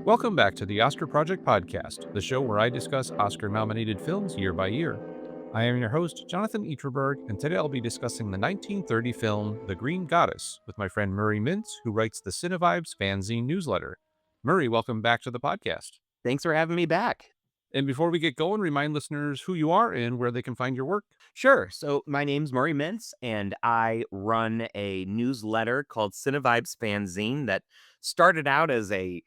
Welcome back to the Oscar Project Podcast, the show where I discuss Oscar nominated films year by year. I am your host, Jonathan Eterberg, and today I'll be discussing the 1930 film The Green Goddess with my friend Murray Mintz, who writes the CineVibeZ Fanzine newsletter. Murray, welcome back to the podcast. Thanks for having me back. And before we get going, remind listeners who you are and where they can find your work. Sure. So my name's Murray Mintz, and I run a newsletter called CineVibeZ Fanzine that started out as a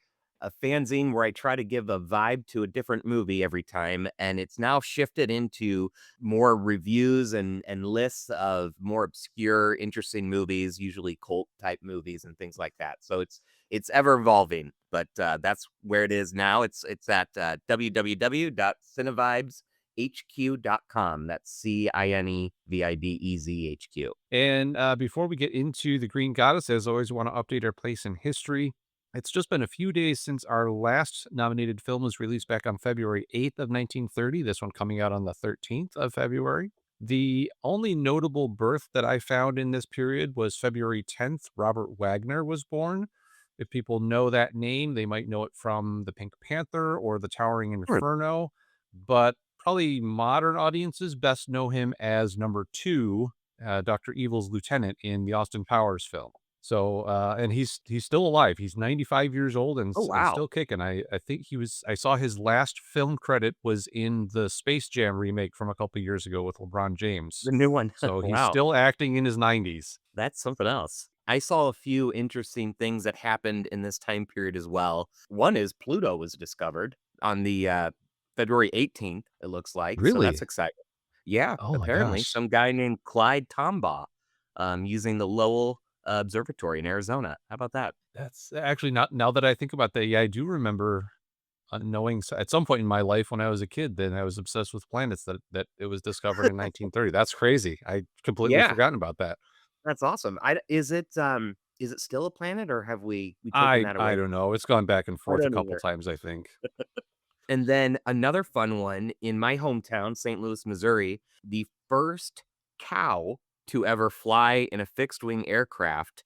fanzine where I try to give a vibe to a different movie every time, and it's now shifted into more reviews and lists of more obscure, interesting movies, usually cult type movies and things like that. So it's ever evolving, but that's where it is now. It's at www.cinevibezhq.com. That's CineVibeZhq. And before we get into The Green Goddess, as always, we want to update our place in history. It's just been a few days since our last nominated film was released back on February 8th of 1930, this one coming out on the 13th of February. The only notable birth that I found in this period was February 10th, Robert Wagner was born. If people know that name, they might know it from The Pink Panther or The Towering Sure. Inferno, but probably modern audiences best know him as number two, Dr. Evil's lieutenant in the Austin Powers film. So, and he's still alive. He's 95 years old and, Oh, and wow. still kicking. I think I saw his last film credit was in the Space Jam remake from a couple years ago with LeBron James. The new one. So he's Wow. still acting in his 90s. That's something else. I saw a few interesting things that happened in this time period as well. One is Pluto was discovered on the February 18th, it looks like. So that's Really? exciting. Yeah, Oh my apparently gosh. some guy named Clyde Tombaugh using the Lowell Observatory in Arizona. How about that? That's actually not, now that I think about that. Yeah, I do remember knowing at some point in my life when I was a kid, then I was obsessed with planets that it was discovered in 1930. That's crazy. I completely Yeah, forgotten about that. that's awesome. Is it still a planet or have we taken I that I away? don't know. It's gone back and I forth a don't couple either. times, I think. And then another fun one in my hometown, St. Louis, Missouri, the first cow to ever fly in a fixed wing aircraft,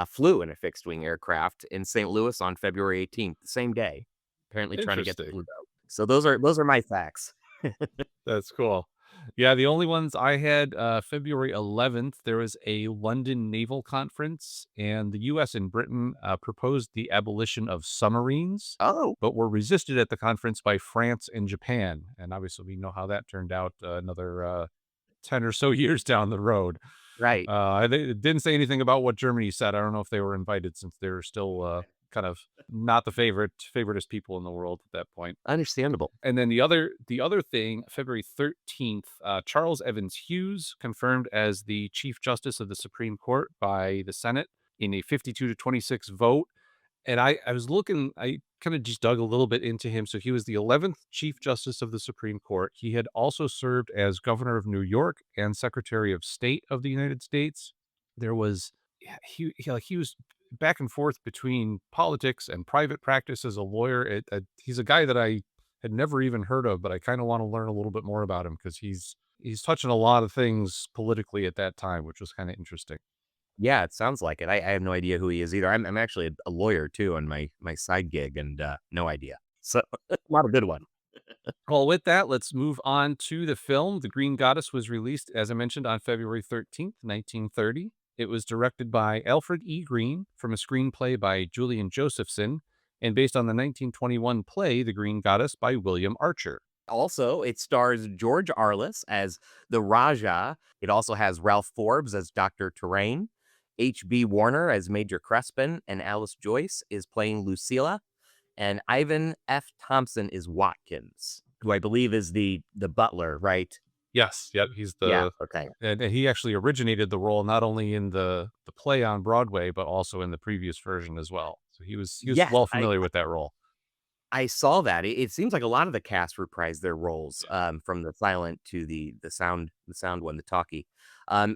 flew in a fixed wing aircraft in St. Louis on February 18th, the same day, apparently trying to get to Interesting. Pluto. So those are my facts. That's cool. Yeah, the only ones I had, February 11th, there was a London naval conference, and the US and Britain proposed the abolition of submarines, Oh, but were resisted at the conference by France and Japan. And obviously, we know how that turned out another 10 or so years down the road. right. They didn't say anything about what Germany said. I don't know if they were invited since they're still kind of not the favoritist people in the world at that point. Understandable. And then the other thing, February 13th, Charles Evans Hughes confirmed as the Chief Justice of the Supreme Court by the Senate in a 52-26 vote. And I was looking, I kind of just dug a little bit into him. So he was the 11th Chief Justice of the Supreme Court. He had also served as Governor of New York and Secretary of State of the United States. There was, yeah, he was back and forth between politics and private practice as a lawyer. He's a guy that I had never even heard of, but I kind of want to learn a little bit more about him because he's touching a lot of things politically at that time, which was kind of interesting. Yeah, it sounds like it. I have no idea who he is either. I'm actually a lawyer too on my side gig and no idea. So not a good one. Well, with that, let's move on to the film. The Green Goddess was released, as I mentioned, on February 13th, 1930. It was directed by Alfred E. Green from a screenplay by Julian Josephson and based on the 1921 play The Green Goddess by William Archer. Also, it stars George Arliss as the Raja. It also has Ralph Forbes as Dr. Terrain, H.B. Warner as Major Crespin, and Alice Joyce is playing Lucilla, and Ivan F. Thompson is Watkins, who I believe is the butler, right? Yes, yep, he's Yeah, the okay. and he actually originated the role not only in the play on Broadway, but also in the previous version as well. So he was Yes, well I familiar with that role. I saw that. It seems like a lot of the cast reprised their roles, from the silent to the sound one, the talkie.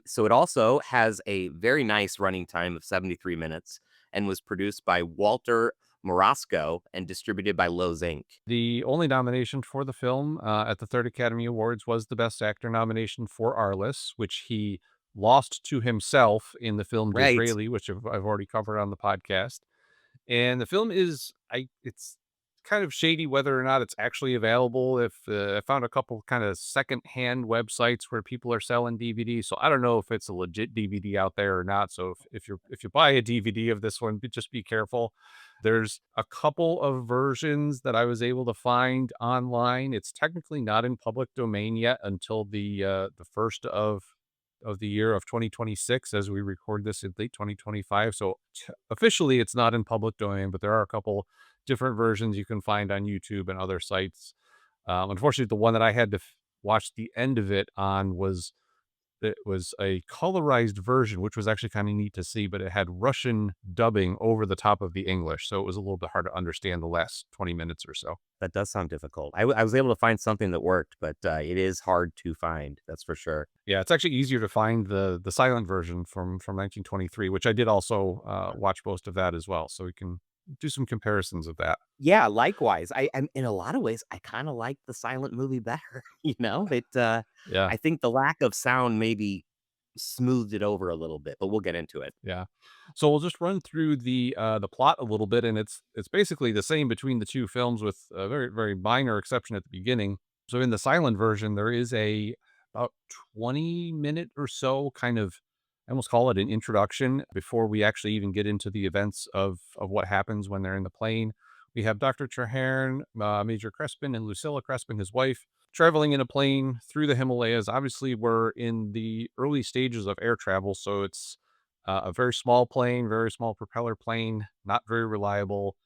So it also has a very nice running time of 73 minutes and was produced by Walter Morosco and distributed by Lowe's Inc. The only nomination for the film at the Third Academy Awards was the Best Actor nomination for Arliss, which he lost to himself in the film Right. Disraeli, which I've already covered on the podcast. And the film is, it's kind of shady whether or not it's actually available. If I found a couple kind of secondhand websites where people are selling DVDs, so I don't know if it's a legit DVD out there or not. So if you buy a DVD of this one, just be careful. There's a couple of versions that I was able to find online. It's technically not in public domain yet until the first of the year of 2026 as we record this in late 2025. So officially it's not in public domain, but there are a couple different versions you can find on YouTube and other sites. Unfortunately, the one that I had to watch the end of it on was it was a colorized version, which was actually kind of neat to see, but it had Russian dubbing over the top of the English, so it was a little bit hard to understand the last 20 minutes or so. That does sound difficult. I was able to find something that worked, but, it is hard to find, that's for sure. Yeah, it's actually easier to find the silent version from 1923, which I did also watch most of that as well, so we can do some comparisons of that. Yeah, likewise. I'm in a lot of ways, I kinda like the silent movie better, you know? Yeah. I think the lack of sound maybe smoothed it over a little bit, but we'll get into it. Yeah. So we'll just run through the plot a little bit, and it's basically the same between the two films with a very, very minor exception at the beginning. So in the silent version, there is a about 20-minute or so kind of I almost call it an introduction before we actually even get into the events of what happens when they're in the plane. We have Dr. Traherne, Major Crespin, and Lucilla Crespin, his wife, traveling in a plane through the Himalayas. Obviously, we're in the early stages of air travel, so it's a very small plane, very small propeller plane, not very reliable.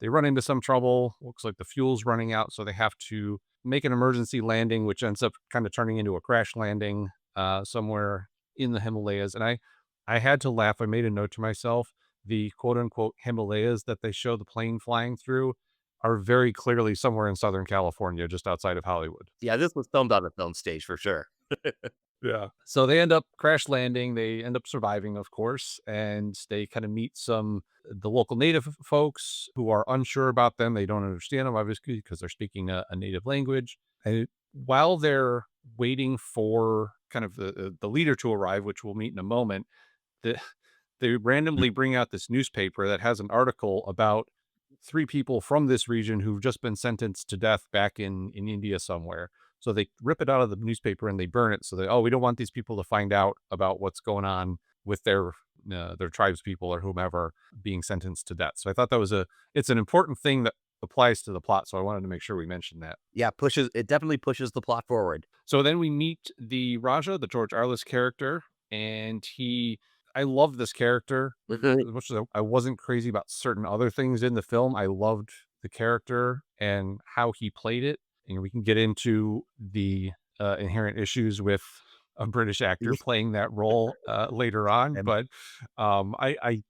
They run into some trouble. Looks like the fuel's running out, so they have to make an emergency landing, which ends up kind of turning into a crash landing somewhere in the Himalayas. And I had to laugh. I made a note to myself. The quote unquote Himalayas that they show the plane flying through are very clearly somewhere in Southern California, just outside of Hollywood. Yeah, this was filmed on a film stage for sure. Yeah. So they end up crash landing. They end up surviving, of course, and they kind of meet some the local native folks who are unsure about them. They don't understand them, obviously, because they're speaking a native language. And while they're waiting for kind of the leader to arrive, which we'll meet in a moment, the, they randomly bring out this newspaper that has an article about three people from this region who've just been sentenced to death back in India somewhere. So they rip it out of the newspaper and they burn it. So they, oh, we don't want these people to find out about what's going on with their tribes people or whomever being sentenced to death. So I thought that was it's an important thing that applies to the plot. So I wanted to make sure we mentioned that. Yeah, it definitely pushes the plot forward. So then we meet the Raja, the George Arliss character, and I love this character. Mhm. As much as I wasn't crazy about certain other things in the film, I loved the character and how he played it. And we can get into the inherent issues with a British actor playing that role later on. And But I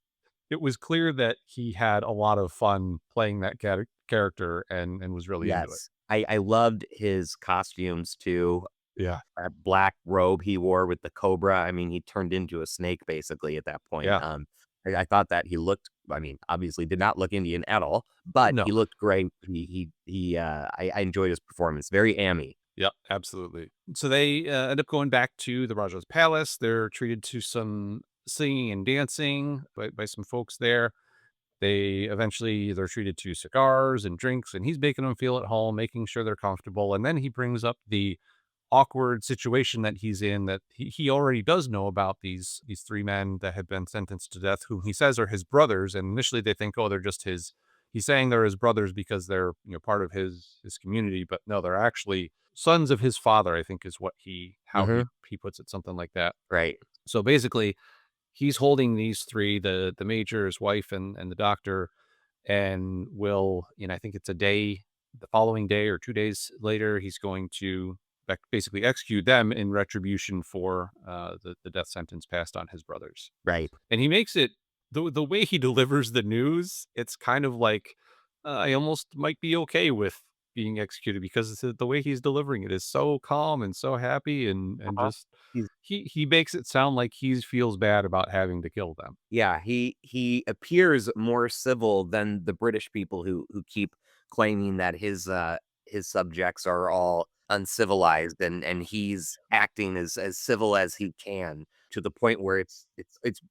it was clear that he had a lot of fun playing that character and was really into it. yes, I loved his costumes too. Yeah. That black robe he wore with the cobra, I mean, he turned into a snake basically at that point. Yeah. I thought that he looked I mean, obviously did not look Indian at all, but No. he looked great. I enjoyed his performance. Very ammy. Yep, absolutely. So they end up going back to the Raja's palace. They're treated to some singing and dancing by some folks there. They're treated to cigars and drinks, and he's making them feel at home, making sure they're comfortable. And then he brings up the awkward situation that he's in that he already does know about these three men that have been sentenced to death, whom he says are his brothers. And initially they think, oh, they're just his. He's saying they're his brothers because they're part of his community, but no, they're actually sons of his father. I think is what how Mhm. he puts it, something like that. Right. So basically, he's holding these three, the major, his wife, and the doctor, and I think it's the following day or 2 days later, he's going to basically execute them in retribution for the death sentence passed on his brothers. Right. And he makes it the way he delivers the news, it's kind of like I almost might be okay with being executed because the way he's delivering it is so calm and so happy and Uh-huh. just He's he makes it sound like he feels bad about having to kill them. Yeah, he appears more civil than the British people who keep claiming that his subjects are all uncivilized and he's acting as civil as he can to the point where it's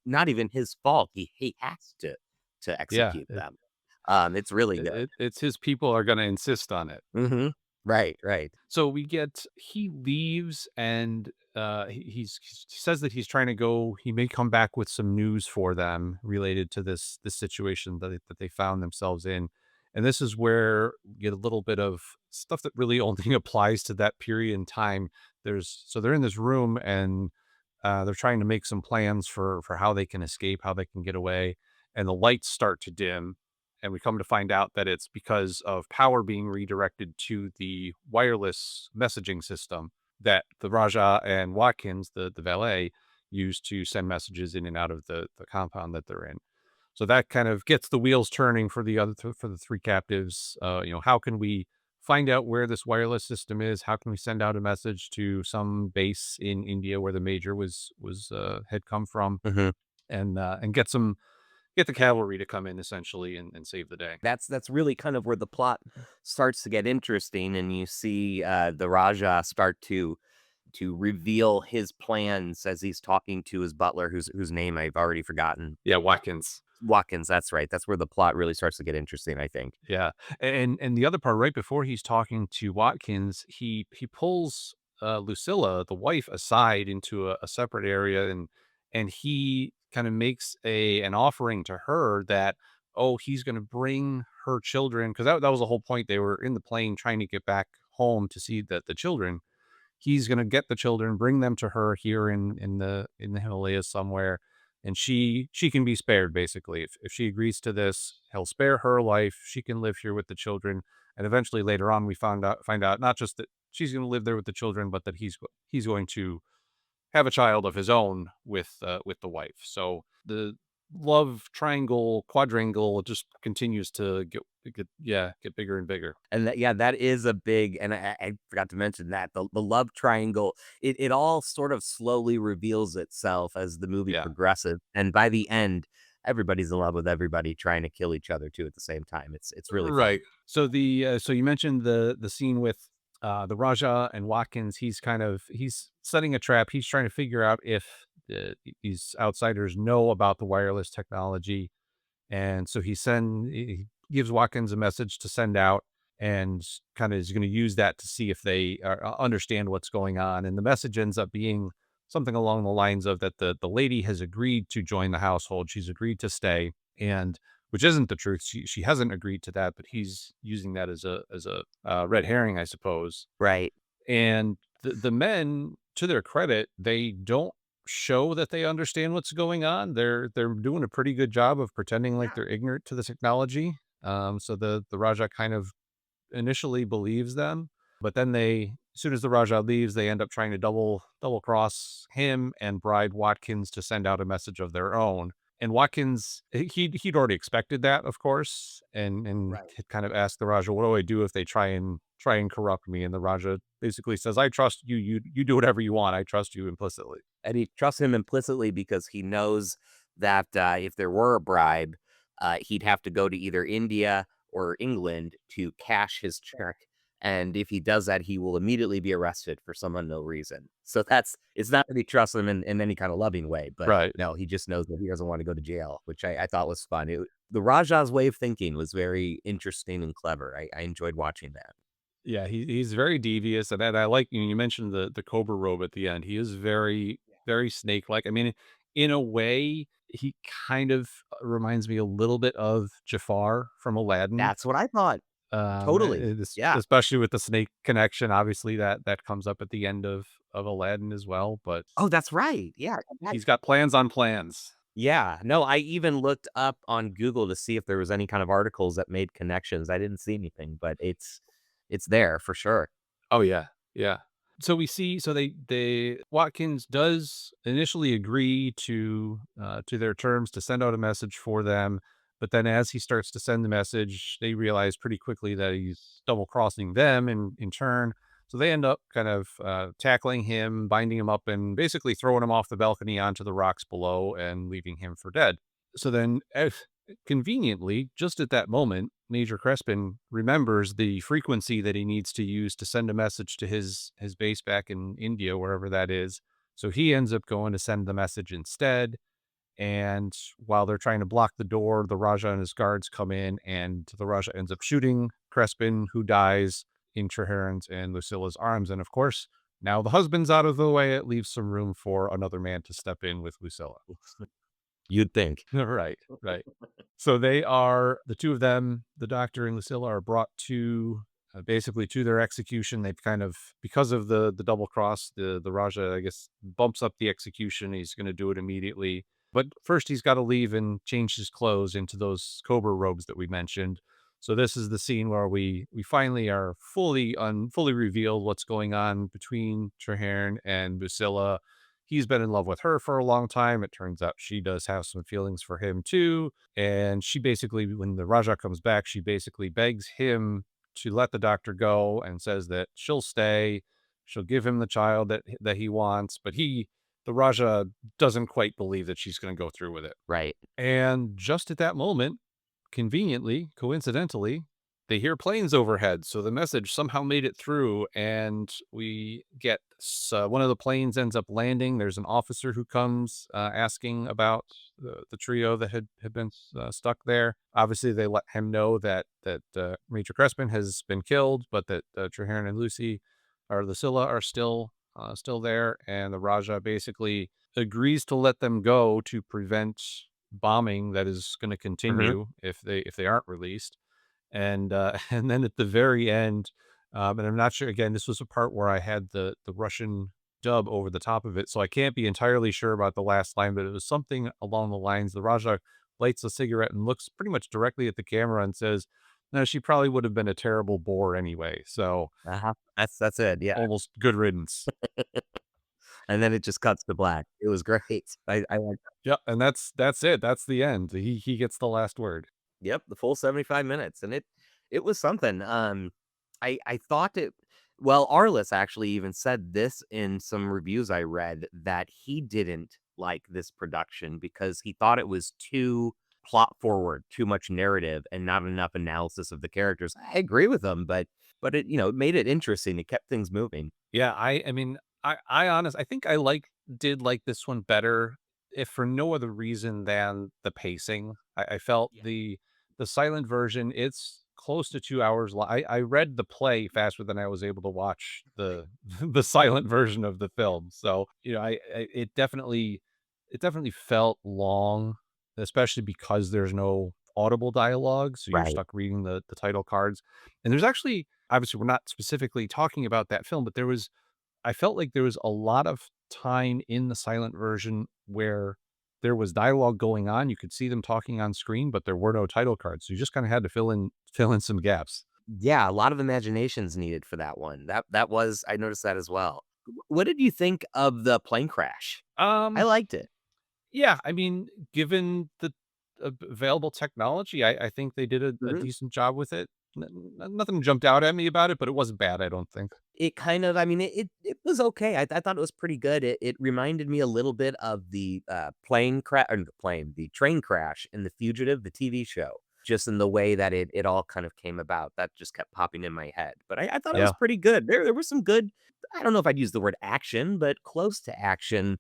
not even his fault. He has to Yeah, execute them. It's really good. It's his people are gonna insist on it. Mhm. Right, right. So he leaves and he says that he's trying to go. He may come back with some news for them related to this situation that they found themselves in. And this is where you get a little bit of stuff that really only applies to that period in time. They're in this room and they're trying to make some plans for how they can escape, how they can get away, and the lights start to dim, and we come to find out that it's because of power being redirected to the wireless messaging system that the Raja and Watkins, the valet, use to send messages in and out of the compound that they're in. So that kind of gets the wheels turning for for the three captives. How can we find out where this wireless system is? How can we send out a message to some base in India where the major was had come from, Mhm. and get the cavalry to come in essentially and save the day. That's really kind of where the plot starts to get interesting, and you see, the Raja start to reveal his plans as he's talking to his butler, whose name I've already forgotten. Yeah, Watkins. Watkins, that's right. That's where the plot really starts to get interesting, I think. Yeah, and the other part, right before he's talking to Watkins, he pulls Lucilla, the wife, aside into a separate area, and he kind of makes a an offering to her that, oh, he's going to bring her children, because that was the whole point. They were in the plane trying to get back home to see that the children. He's gonna get the children, bring them to her here in the Himalayas somewhere, and she can be spared basically. If she agrees to this, he'll spare her life. She can live here with the children, and eventually later on, we find out not just that she's gonna live there with the children, but that he's going to have a child of his own with the wife. So the love triangle, quadrangle just continues to get bigger and bigger. And that, yeah, that is a big, and I forgot to mention that the love triangle, it all sort of slowly reveals itself as the movie Yeah. progresses, and by the end, everybody's in love with everybody trying to kill each other too at the same time. It's really fun. Right. So so you mentioned the scene with the Raja and Watkins. He's setting a trap. He's trying to figure out if these outsiders know about the wireless technology, and so he gives Watkins a message to send out, and kind of is going to use that to see if they understand what's going on. And the message ends up being something along the lines of that the lady has agreed to join the household. She's agreed to stay, and which isn't the truth. She hasn't agreed to that, but he's using that as a red herring, I suppose. Right. And the men, to their credit, they don't show that they understand what's going on. They're doing a pretty good job of pretending like they're ignorant to the technology. So the Raja kind of initially believes them, but then as soon as the Raja leaves, they end up trying to double cross him and bribe Watkins to send out a message of their own. And Watkins, he'd already expected that, of course, and Right. had kind of asked the Raja, "What do I do if they try and corrupt me?" And the Raja basically says, "I trust you. You do whatever you want. I trust you implicitly." And he trusts him implicitly because he knows that, if there were a bribe, he'd have to go to either India or England to cash his check, and if he does that, he will immediately be arrested for some unknown reason. So that's, it's not that he trusts him in any kind of loving way, but Right. no, he just knows that he doesn't wanna go to jail, which I thought was fun. The Raja's way of thinking was very interesting and clever. I enjoyed watching that. Yeah, he's very devious, and I like you mentioned the cobra robe at the end. He is very snake-like. I mean, in a way, he kind of reminds me a little bit of Jafar from Aladdin. That's what I thought. Totally. Yeah. Especially with the snake connection. Obviously, that comes up at the end of Aladdin as well. But Oh, that's right. Yeah. he's got plans on plans. Yeah, no, I even looked up on Google to see if there was any kind of articles that made connections. I didn't see anything, but it's there for sure. Oh, yeah, yeah. So we see so they Watkins does initially agree to their terms to send out a message for them, but then as he starts to send the message, they realize pretty quickly that he's double crossing them in turn. So they end up kind of tackling him, binding him up, and basically throwing him off the balcony onto the rocks below and leaving him for dead. So then, conveniently, just at that moment, Major Crespin remembers the frequency that he needs to use to send a message to his base back in India, wherever that is. So he ends up going to send the message instead. And while they're trying to block the door, the Raja and his guards come in, and the Raja ends up shooting Crespin, who dies in Treherne's and Lucilla's arms. And of course, now the husband's out of the way, it leaves some room for another man to step in with Lucilla. You'd think. Right, right. So they are the two of them, the doctor and Lucilla, are brought to basically to their execution. They've kind of, because of the double cross, the Raja, I guess, bumps up the execution. He's going to do it immediately, but first he's got to leave and change his clothes into those cobra robes that we mentioned. So this is the scene where we finally are fully revealed what's going on between Traherne and Lucilla. He's been in love with her for a long time. It turns out she does have some feelings for him too. And she basically, when the Raja comes back, she basically begs him to let the doctor go and says that she'll stay. She'll give him the child that he wants. But the Raja, doesn't quite believe that she's going to go through with it. Right. And just at that moment, conveniently, coincidentally, they hear planes overhead. So the message somehow made it through, and we get one of the planes ends up landing. There's an officer who comes asking about the trio that had been stuck there. Obviously, they let him know that Major Crespin has been killed, but that Traherne and Lucy or Lucilla are still there, and the Raja basically agrees to let them go to prevent bombing that is going to Mhm. continue if they aren't released. And and then at the very end, and I'm not sure. Again, this was a part where I had the Russian dub over the top of it, so I can't be entirely sure about the last line, but it was something along the lines: the Raja lights a cigarette and looks pretty much directly at the camera and says, "No, she probably would have been a terrible bore anyway." So Uh-huh. That's it, yeah. almost good riddance. And then it just cuts to black. It was great. I like that. Yeah, and that's it. That's the end. He gets the last word. Yep, the full 75 minutes, and it was something. I thought it well, Arliss actually even said this in some reviews I read that he didn't like this production because he thought it was too plot forward, too much narrative, and not enough analysis of the characters. I agree with him, but it, it made it interesting. It kept things moving. Yeah, I mean, I think did like this one better, if for no other reason than the pacing. I felt Yeah. the silent version, it's close to 2 hours long. I read the play faster than I was able to watch the the silent version of the film. So, it definitely felt long, especially because there's no audible dialogue, so you're Right. stuck reading the title cards. And there's actually, obviously we're not specifically talking about that film, but I felt like there was a lot of time in the silent version where there was dialogue going on. You could see them talking on screen, but there were no title cards. So you just kind of had to fill in some gaps. Yeah, a lot of imagination's needed for that one. That was I noticed that as well. What did you think of the plane crash? I Um, liked it. yeah, I mean, given the available technology, I think they did a Mhm. decent job with it. Nothing jumped out at me about it, but it wasn't bad, I don't think. It kind of I mean, it was okay. I thought it was pretty good. It reminded me a little bit of the, plane crash or the plane, the train crash in The Fugitive, the TV show, just in the way that it all kind of came about. That just kept popping in my head. But I thought it was Yeah. pretty good. There was some good I don't know if I'd use the word action, but close to action,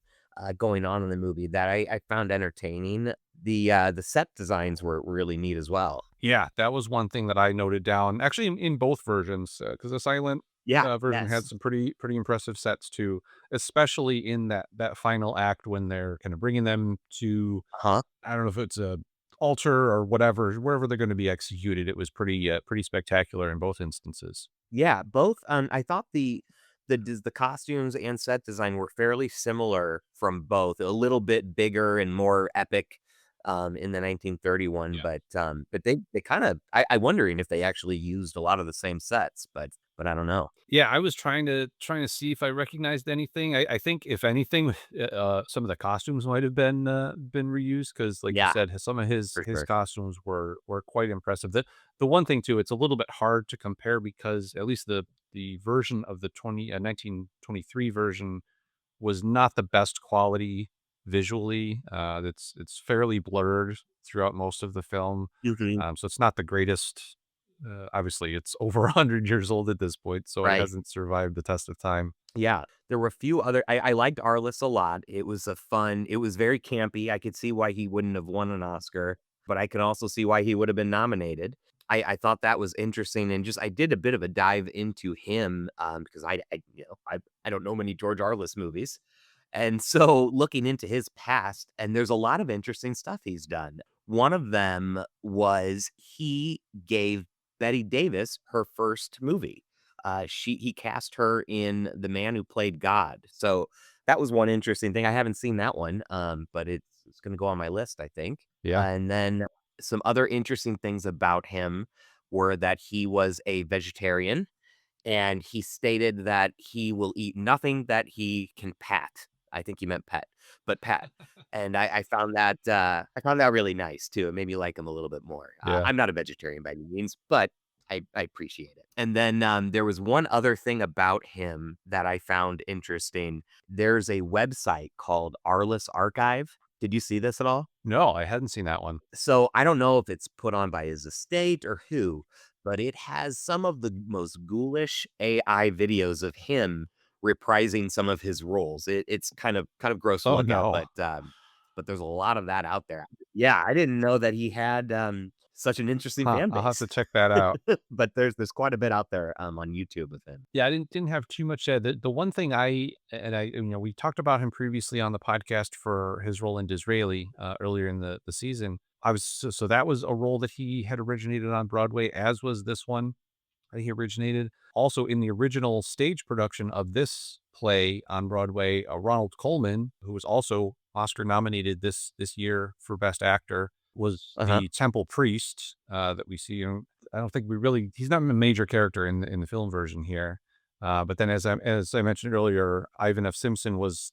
going on in the movie that I found entertaining. The set designs were really neat as well. Yeah, that was one thing that I noted down, actually in both versions, because the silent, Yeah, version had yes. some pretty impressive sets too, especially in that final act when they're kinda bringing them to, Huh? I don't know if it's a altar or whatever, wherever they're gonna be executed. It was pretty spectacular in both instances. Yeah, both, I thought the costumes and set design were fairly similar from both, a little bit bigger and more epic, in the 1931, but they kinda I wondering if they actually used a lot of the same sets, but I don't know. Yeah, I was trying to see if I recognized anything. I think if anything, some of the costumes might have been reused because, like you Yeah, said, some of his for his sure. costumes were quite impressive. The one thing too, it's a little bit hard to compare because at least the version of the 1923 version was not the best quality visually. It's fairly blurred throughout most of the film, Mhm. so it's not the greatest. Obviously, it's over 100 years old at this point, so it right? hasn't survived the test of time. Yeah, there were a few other I liked Arliss a lot. It was very campy. I could see why he wouldn't have won an Oscar, but I can also see why he would have been nominated. I thought that was interesting and just I did a bit of a dive into him, because I don't know many George Arliss movies. And so looking into his past, and there's a lot of interesting stuff he's done. One of them was he gave Betty Davis her first movie. He cast her in The Man Who Played God. So that was one interesting thing. I haven't seen that one, but it's going to go on my list, I think. Yeah. And then some other interesting things about him were that he was a vegetarian and he stated that he will eat nothing that he can pat. I think he meant pet, but pat. And I found that really nice too. It made me like him a little bit more. Yeah. I'm not a vegetarian by any means, but I appreciate it. And then there was one other thing about him that I found interesting. There's a website called Arliss Archive. Did you see this at all? No, I hadn't seen that one. So I don't know if it's put on by his estate or who, but it has some of the most ghoulish AI videos of him reprising some of his roles. It's kind of gross to Oh, look at, no. but there's a lot of that out there. Yeah, I didn't know that he had such an interesting Huh, fan I'll have to base. check that out. But there's quite a bit out there on YouTube of him. Yeah, I didn't have too much the one thing we talked about him previously on the podcast for his role in Disraeli, earlier in the season. I was so that was a role that he had originated on Broadway, as was this one that he originated. Also, in the original stage production of this play on Broadway, Ronald Colman, who was also Oscar nominated this year for Best Actor, was Uh-huh. the temple priest that we see. I don't think he's not a major character in the film version here. But then, as I mentioned earlier, Ivan F. Simpson was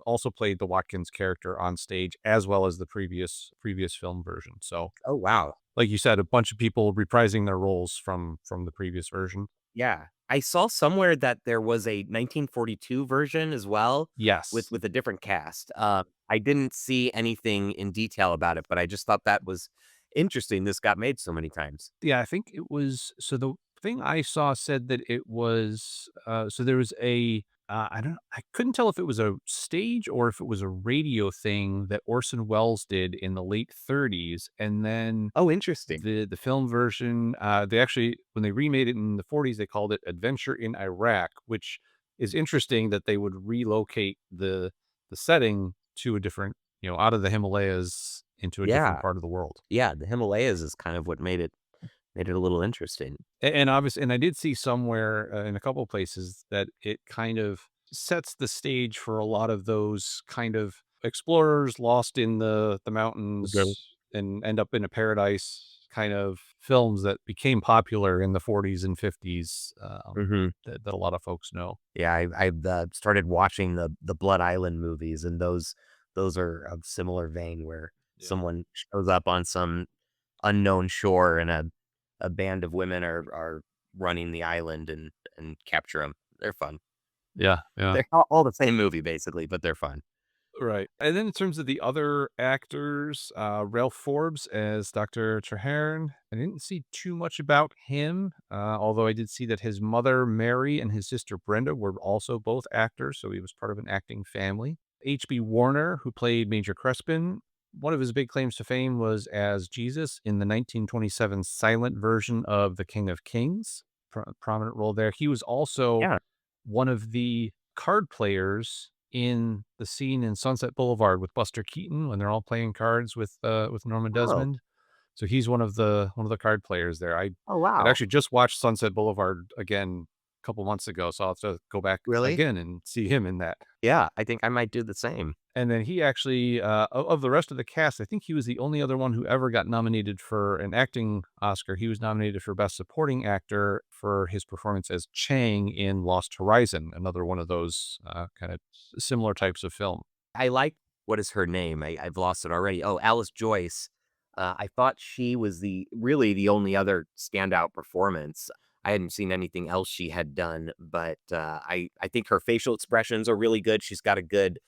also played the Watkins character on stage, as well as the previous film version. So, Oh wow. like you said, a bunch of people reprising their roles from the previous version. Yeah. I saw somewhere that there was a 1942 version as well Yes. with a different cast. I didn't see anything in detail about it, but I just thought that was interesting. This got made so many times. Yeah, I think it was so the thing I saw said that it was, so there was I couldn't tell if it was a stage or if it was a radio thing that Orson Welles did in the late '30s, and then Oh, interesting. the film version, they actually when they remade it in the '40s, they called it Adventure in Iraq, which is interesting that they would relocate the setting to a different, out of the Himalayas into a different Yeah. part of the world. Yeah, the Himalayas is kind of what made it a little interesting. And obviously, and I did see somewhere, in a couple of places that it kind of sets the stage for a lot of those kind of explorers lost in the Okay. mountains and end up in a paradise kind of films that became popular in the '40s and '50s, Mhm. that a lot of folks know. Yeah, I've started watching the Blood Island movies, and those are of similar vein where Yeah. someone shows up on some unknown shore and a band of women are running the island and capture them. 'Em. They're fun. Yeah, yeah. They're all the same movie basically, but they're fun. Right. And then in terms of the other actors, Ralph Forbes as Dr. Traherne, I didn't see too much about him, although I did see that his mother, Mary, and his sister, Brenda, were also both actors, so he was part of an acting family. H.B. Warner, who played Major Crespin, one of his big claims to fame was as Jesus in the 1927 silent version of The King of Kings, prominent role there. He was also Yeah. one of the card players in the scene in Sunset Boulevard with Buster Keaton when they're all playing cards with Norma Oh. Desmond. So he's one of the card players there. Oh, I'd wow. actually just watched Sunset Boulevard again a couple months ago, so I'll have to go back Really? again and see him in that. Yeah, I think I might do the same. And then he actually, of the rest of the cast, I think he was the only other one who ever got nominated for an acting Oscar. He was nominated for Best Supporting Actor for his performance as Chang in Lost Horizon, another one of those kind of similar types of film. I like what is her name? I've lost it already. Oh, Alice Joyce. I thought she was the only other standout performance. I hadn't seen anything else she had done, but I think her facial expressions are really good. She's got a good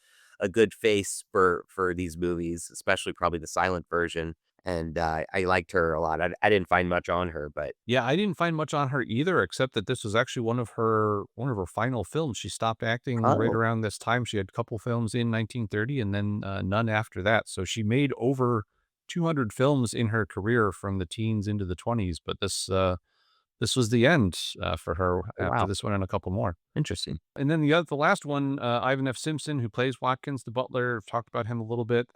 face for these movies, especially probably the silent version. and I liked her a lot. I didn't find much on her, but Yeah, I didn't find much on her either, except that this was actually one of her final films. She stopped acting right oh, around this time. She had a couple films in 1930 and then none after that. So she made over 200 films in her career from the teens into the 20s. But this was the end for her after wow, this one and a couple more. interesting. And then the last one, Ivan F. Simpson, who plays Watkins the butler, talked about him a little bit.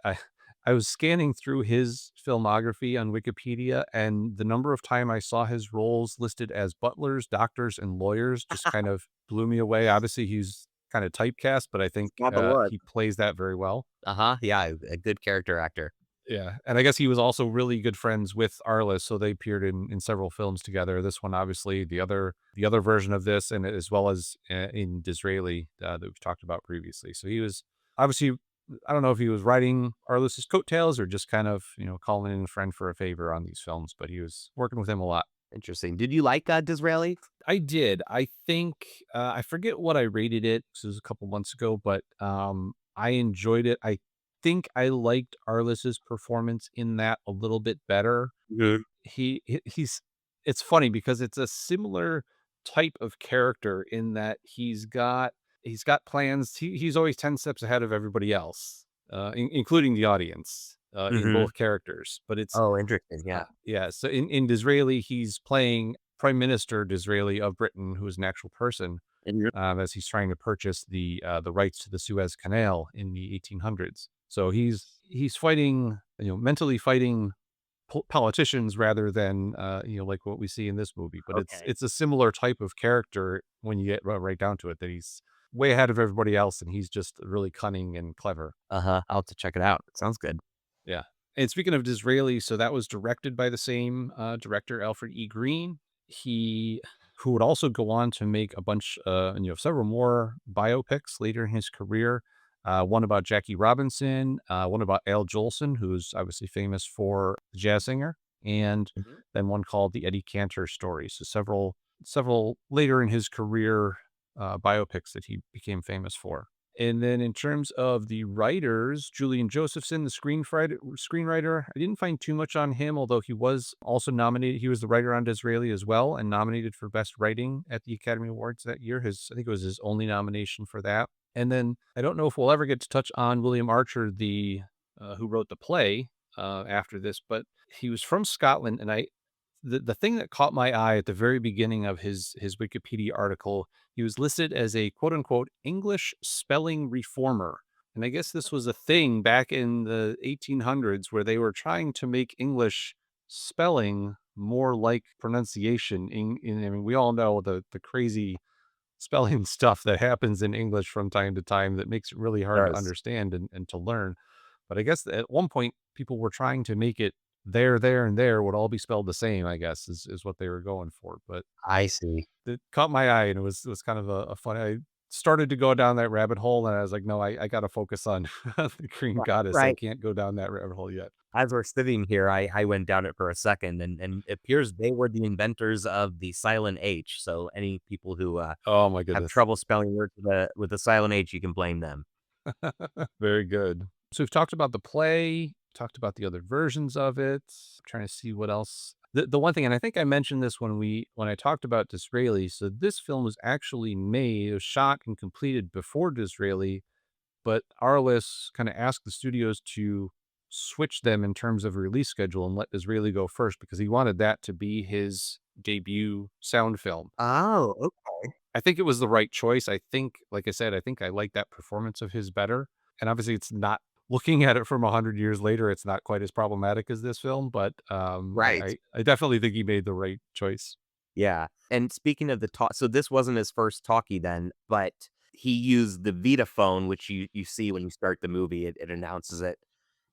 I was scanning through his filmography on Wikipedia, and the number of time I saw his roles listed as butlers, doctors, and lawyers just kind of blew me away. Obviously, he's kind of typecast, but I think Not the look. he plays that very well. Uh-huh, yeah, a good character actor. Yeah, and I guess he was also really good friends with Arliss, so they appeared in several films together. This one, obviously, the other version of this, and as well as in Disraeli that we've talked about previously. So he was obviously, I don't know if he was writing Arliss's coattails or just kind of calling in a friend for a favor on these films, but he was working with him a lot. Interesting. Did you like, Disraeli? I did. I think I forget what I rated it. This was a couple months ago, but I enjoyed it. I think I liked Arliss's performance in that a little bit better. Mhm. He's it's funny because it's a similar type of character in that he's got plans. He's always 10 steps ahead of everybody else, including the audience, in Mhm. both characters. But it's Oh, interesting, yeah. yeah, so in Disraeli, he's playing Prime Minister Disraeli of Britain, who is an actual person, And as he's trying to purchase the rights to the Suez Canal in the 1800s. So he's fighting, mentally fighting politicians rather than like what we see in this movie. But it's okay. it's a similar type of character when you get right down to it. That he's way ahead of everybody else, and he's just really cunning and clever. Uh-huh, I'll have to check it out. It sounds good. Yeah. And speaking of Disraeli, so that was directed by the same director, Alfred E. Green. He who would also go on to make a bunch, several more biopics later in his career. One about Jackie Robinson, one about Al Jolson, who's obviously famous for the jazz singer, and Mhm. then one called the Eddie Cantor story. So several later in his career biopics that he became famous for. And then in terms of the writers, Julian Josephson, the screenwriter, I didn't find too much on him, although he was also nominated. He was the writer on Disraeli as well and nominated for Best Writing at the Academy Awards that year. I think it was his only nomination for that. And then I don't know if we'll ever get to touch on William Archer, the who wrote the play after this, but he was from Scotland, and the thing that caught my eye at the very beginning of his Wikipedia article, he was listed as a quote unquote English spelling reformer. And I guess this was a thing back in the 1800s where they were trying to make English spelling more like pronunciation. I mean, we all know the crazy spelling stuff that happens in English from time to time that makes it really hard to Does. understand and to learn. But I guess at one point, people were trying to make it there, and there would all be spelled the same, I guess, is what they were going for. But I see. it caught my eye, and it was kind of a fun. I started to go down that rabbit hole, and I was like, no, I got to focus on the Green Right, Goddess. I right. can't go down that rabbit hole yet. As we're sitting here, I went down it for a second, and it appears they were the inventors of the silent H, so any people who, Oh my have goodness. trouble spelling words with the silent H, you can blame them. Very good. So we've talked about the play, talked about the other versions of it. I'm trying to see what else. The one thing, and I think I mentioned this when I talked about Disraeli. So this film was actually made, it was shot and completed before Disraeli, but Arliss kind of asked the studios to switch them in terms of release schedule and let Disraeli go first because he wanted that to be his debut sound film. Oh, I think it was the right choice. I think, like I said, I think I like that performance of his better. And obviously, it's not looking at it from 100 years later. It's not quite as problematic as this film, but right. I definitely think he made the right choice. Yeah, and speaking of the talk, so this wasn't his first talkie then, but he used the Vitaphone, which you see when you start the movie, it announces it,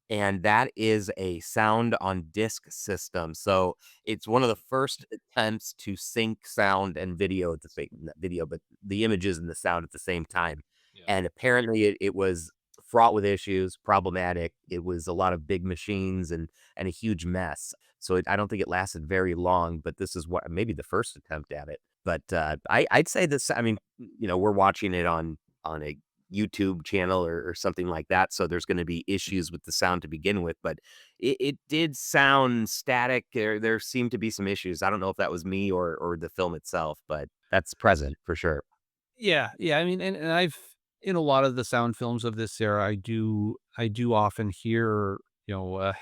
and that is a sound on disc system. So it's one of the first attempts to sync sound and video at the same not video, but the images and the sound at the same time. Yeah. And apparently it was fraught with issues, problematic. It was a lot of big machines and a huge mess. So I don't think it lasted very long, but this is what maybe the first attempt at it. But I'd say this. I mean, we're watching it on a YouTube channel or something like that, so there's gonna be issues with the sound to begin with, but it did sound static. There seemed to be some issues. I don't know if that was me or the film itself, but that's present for sure. Yeah, yeah, I mean, and I've in a lot of the sound films of this era, I do often hear, you know,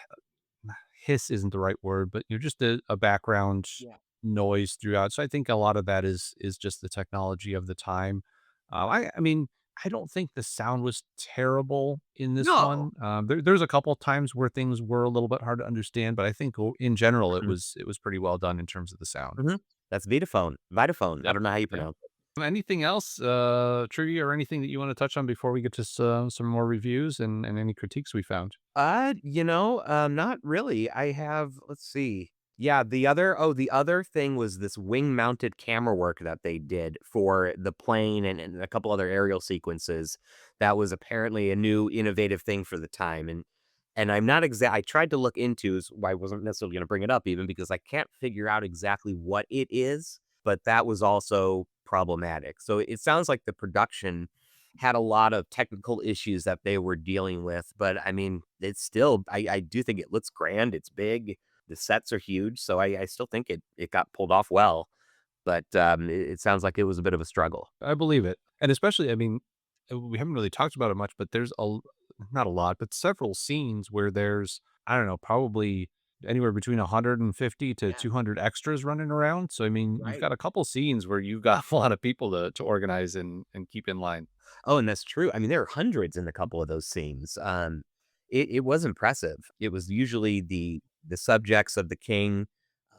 hiss isn't the right word, but, just a background Yeah. noise throughout. So I think a lot of that is just the technology of the time. I mean, I don't think the sound was terrible in this No. one. There's a couple times where things were a little bit hard to understand, but I think in general Mhm, it was pretty well done in terms of the sound. mhm. That's Vitaphone. I Yep. don't know how you Yep. pronounce it. Anything else, trivia or anything that you want to touch on before we get to some more reviews and any critiques we found? Not really. I have let's see. Yeah, the other thing was this wing-mounted camera work that they did for the plane and a couple other aerial sequences. That was apparently a new innovative thing for the time, and I'm not exact I tried to look into why I wasn't necessarily gonna bring it up even because I can't figure out exactly what it is, but that was also problematic. So it sounds like the production had a lot of technical issues that they were dealing with, but I mean, it's still I do think it looks grand, it's big, the sets are huge, so I still think it got pulled off well, but, it sounds like it was a bit of a struggle. I believe it, and especially, I mean, we haven't really talked about it much, but there's not a lot, but several scenes where there's, I don't know, probably anywhere between 150 to Yeah, 200 extras running around. So, I mean, you've right. got a couple scenes where you've got a lot of people to organize and keep in line. Oh, and that's true. I mean, there are hundreds in a couple of those scenes. It was impressive. It was usually the subjects of the king.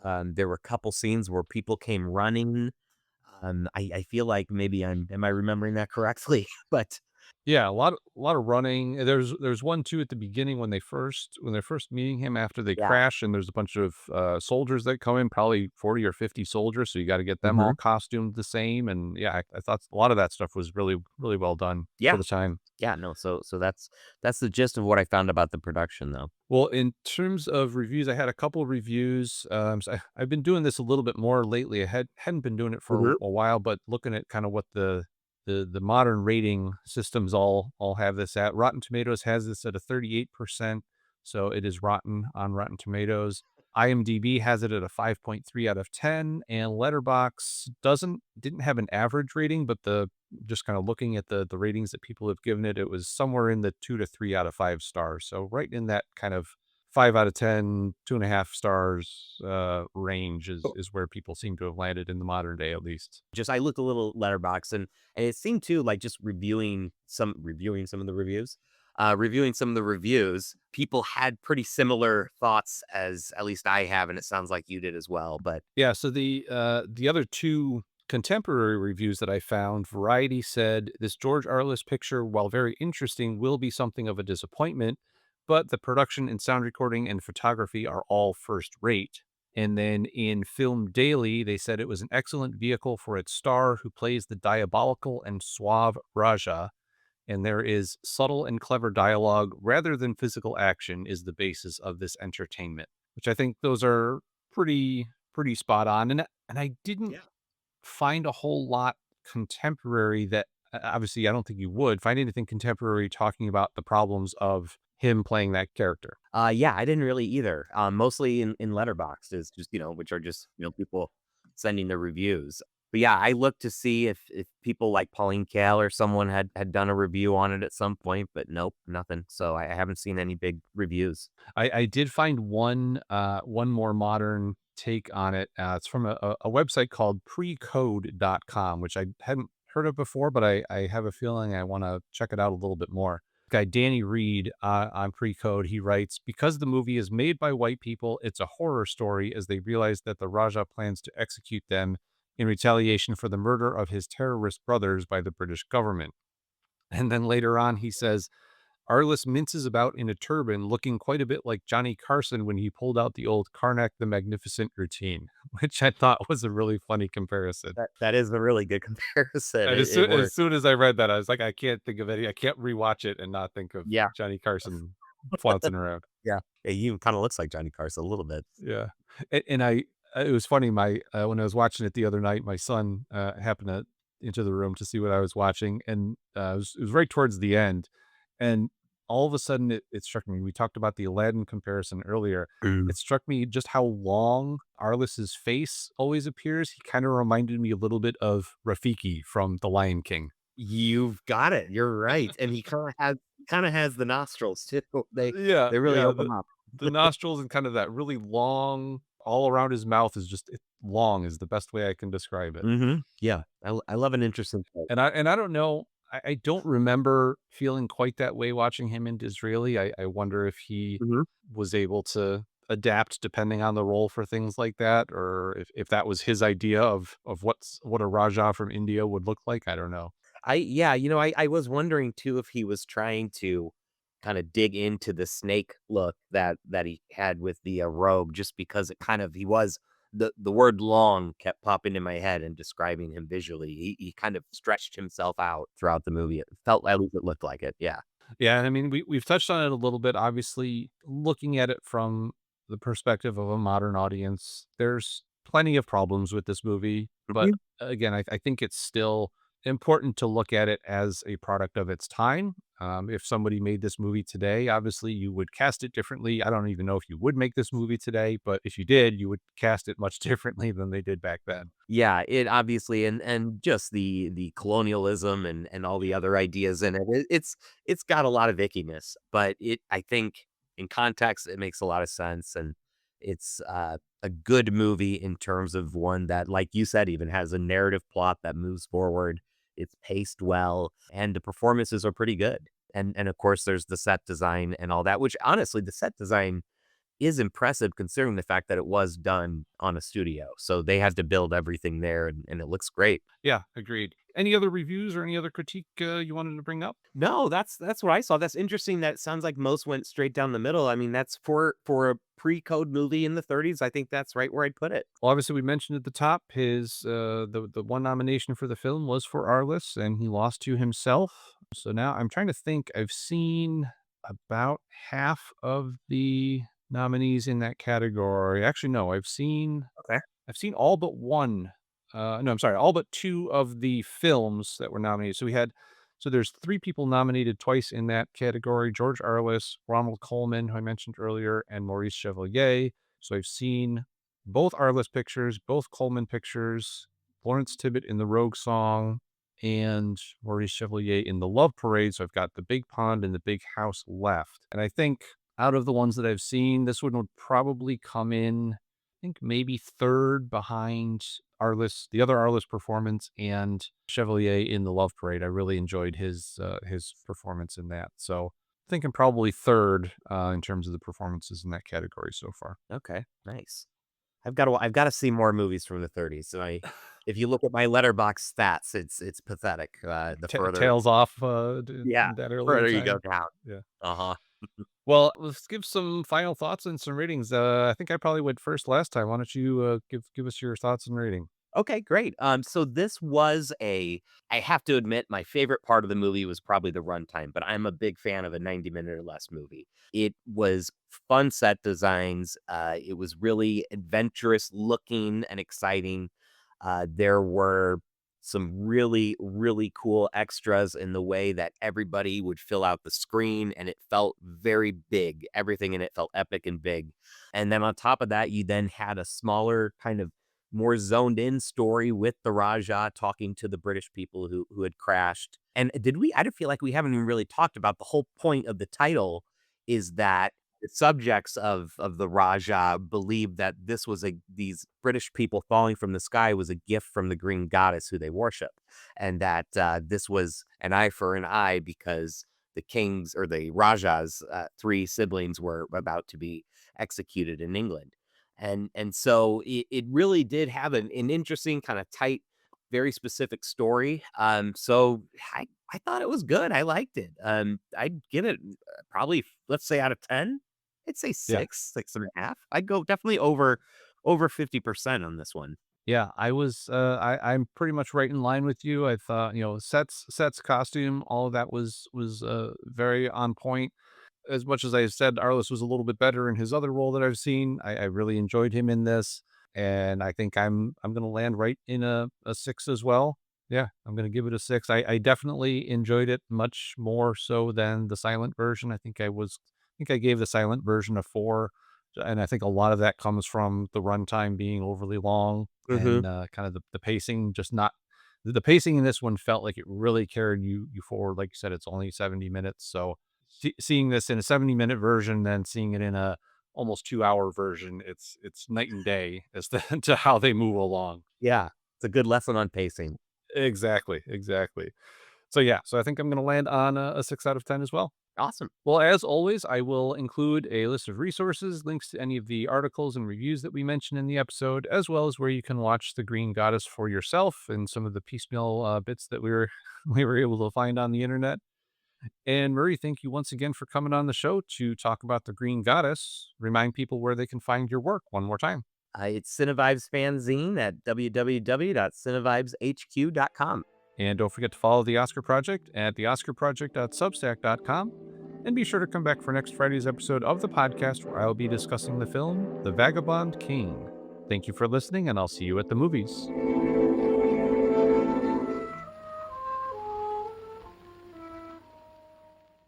There were a couple scenes where people came running. I feel like maybe am I remembering that correctly? But Yeah, a lot of running. There's one too at the beginning when they're first meeting him after they yeah. crash, and there's a bunch of soldiers that come in, probably 40 or 50 soldiers. So you got to get them all Mhm. costumed the same. And yeah, I thought a lot of that stuff was really well done for Yeah. the time. Yeah, no, so that's the gist of what I found about the production, though. Well, in terms of reviews, I had a couple of reviews. So I've been doing this a little bit more lately. I hadn't been doing it for Mhm. a while, but looking at kind of what the modern rating systems all have this at. Rotten Tomatoes has this at a 38%, so it is rotten on Rotten Tomatoes. IMDb has it at a 5.3 out of 10, and Letterbox didn't have an average rating, but the just kind of looking at the ratings that people have given it, it was somewhere in the 2 to 3 out of 5 stars. So right in that kind of 5 out of 10, 2.5 stars, range is where people seem to have landed in the modern day, at least. Just I looked a little letterbox and it seemed too like just reviewing some of the reviews, people had pretty similar thoughts as at least I have, and it sounds like you did as well. But Yeah, so the other 2 contemporary reviews that I found, Variety said, "This George Arliss picture, while very interesting, will be something of a disappointment, but the production and sound recording and photography are all first rate." And then in Film Daily, they said it was an excellent vehicle for its star who plays the diabolical and suave Raja, and there is subtle and clever dialogue rather than physical action is the basis of this entertainment, which I think those are pretty spot on. And I didn't yeah. find a whole lot contemporary that obviously I don't think you would find anything contemporary talking about the problems of him playing that character. Yeah, I didn't really either. Mostly in Letterboxd is just, which are just, people sending their reviews. But yeah, I looked to see if people like Pauline Kael or someone had done a review on it at some point, but nope, nothing. So I haven't seen any big reviews. I did find one more modern take on it. It's from a website called precode.com, which I hadn't heard of before, but I have a feeling I want to check it out a little bit more. Guy Danny Reed on Precode, he writes, because the movie is made by white people, it's a horror story as they realize that the Raja plans to execute them in retaliation for the murder of his terrorist brothers by the British government. And then later on, he says, Arliss minces about in a turban, looking quite a bit like Johnny Carson when he pulled out the old Karnak the Magnificent routine, which I thought was a really funny comparison. That is a really good comparison. And It as works. soon as I read that, I was like, I can't rewatch it and not think of Yeah. Johnny Carson flouncing around. Yeah. He even kind of looks like Johnny Carson a little bit. Yeah, and it was funny. My when I was watching it the other night, my son happened to. into the room to see what I was watching, and it was right towards the end, and all of a sudden it struck me. We talked about the Aladdin comparison earlier. Mm. It struck me just how long Arliss's face always appears. He kind of reminded me a little bit of Rafiki from The Lion King. You've got it, you're right, and he kinda has the nostrils too. Yeah, They really yeah. open up. The nostrils and kind of that really long all around his mouth is just long is the best way I can describe it. Mhm. Yeah, I love an interesting point. And I don't know, I don't remember feeling quite that way watching him in Disraeli. I wonder if he Mhm. was able to adapt depending on the role for things like that, or if that was his idea of what a Raja from India would look like. I don't know. Yeah, I was wondering too if he was trying to kinda dig into the snake look that he had with the, robe just because it kind of he was the word "long" kept popping in my head and describing him visually. He kind of stretched himself out throughout the movie. It felt at least it looked like it, yeah. Yeah, I mean, we've touched on it a little bit. Obviously, looking at it from the perspective of a modern audience, there's plenty of problems with this movie. But Mhm. again, I think it's still important to look at it as a product of its time. If somebody made this movie today, obviously you would cast it differently. I don't even know if you would make this movie today, but if you did, you would cast it much differently than they did back then. Yeah, it obviously and just the colonialism and all the other ideas in it, it's got a lot of ickiness, but I think in context, it makes a lot of sense, and it's, a good movie in terms of one that, like you said, even has a narrative plot that moves forward. It's paced well, and the performances are pretty good, and of course, there's the set design and all that, which honestly, the set design is impressive considering the fact that it was done on a studio. So they had to build everything there and it looks great. Yeah, agreed. Any other reviews or any other critique you wanted to bring up? No, that's what I saw. That's interesting that it sounds like most went straight down the middle. I mean, that's for a pre-code movie in the 30s. I think that's right where I'd put it. Well, obviously, we mentioned at the top his the one nomination for the film was for Arliss, and he lost to himself. So now I'm trying to think. I've seen about half of the nominees in that category. Actually, no, Okay. I've seen all but one. No, I'm sorry, all but two of the films that were nominated. So there's three people nominated twice in that category: George Arliss, Ronald Colman, who I mentioned earlier, and Maurice Chevalier. So I've seen both Arliss pictures, both Coleman pictures, Lawrence Tibbett in The Rogue Song, and Maurice Chevalier in The Love Parade. So I've got The Big Pond and The Big House left. And I think out of the ones that I've seen, this one would probably come in, I think maybe third behind Arliss, the other Arliss performance, and Chevalier in The Love Parade. I really enjoyed his performance in that. So thinking probably third in terms of the performances in that category so far. Okay. Nice. I've gotta see more movies from the 30s. So if you look at my letterbox stats, it's pathetic. The further Tails off, yeah, that earlier further you go time. down. Yeah. Uh-huh. Well, let's give some final thoughts and some ratings. I think I probably went first last time. Why don't you give us your thoughts and rating? Okay, great. So this was I have to admit, my favorite part of the movie was probably the runtime, but I'm a big fan of a 90-minute or less movie. It was fun set designs. It was really adventurous looking and exciting. There were some really, really cool extras in the way that everybody would fill out the screen and it felt very big. Everything in it felt epic and big. And then on top of that, you then had a smaller kind of more zoned in story with the Raja talking to the British people who had crashed. And did we? I don't feel like we haven't even really talked about the whole point of the title is that the subjects of the Raja believed that this was these British people falling from the sky was a gift from the green goddess who they worship, and that this was an eye for an eye because the kings or the Raja's three siblings were about to be executed in England. And so it really did have an interesting kind of tight, very specific story. So I thought it was good. I liked it. I'd give it probably let's say out of 10, I'd say Yeah. 6 and a half. I'd go definitely over 50% on this one. Yeah, I'm pretty much right in line with you. I thought, sets, costume, all of that was very on point. As much as I said Arliss was a little bit better in his other role that I've seen, I really enjoyed him in this, and I think I'm gonna land right in a 6 as well. Yeah, I'm gonna give it a 6. I definitely enjoyed it much more so than the silent version. I think I gave the silent version a 4, and I think a lot of that comes from the runtime being overly long Mhm. and, kind of the pacing just not the pacing in this one felt like it really carried you forward. Like you said, it's only 70 minutes, so seeing this in a 70-minute version, then seeing it in a almost 2-hour version, it's night and day as to to how they move along. Yeah, it's a good lesson on pacing. Exactly, exactly. So yeah, so I think I'm gonna land on a 6 out of 10 as well. Awesome. Well, as always, I will include a list of resources, links to any of the articles and reviews that we mentioned in the episode, as well as where you can watch the Green Goddess for yourself and some of the piecemeal bits that we were we were able to find on the internet. And Murray, thank you once again for coming on the show to talk about the Green Goddess. Remind people where they can find your work one more time. It's CineVibeZ Fanzine at www.cinevibeshq.com. And don't forget to follow the Oscar Project at theoscarproject.substack.com. And be sure to come back for next Friday's episode of the podcast where I will be discussing the film The Vagabond King. Thank you for listening, and I'll see you at the movies.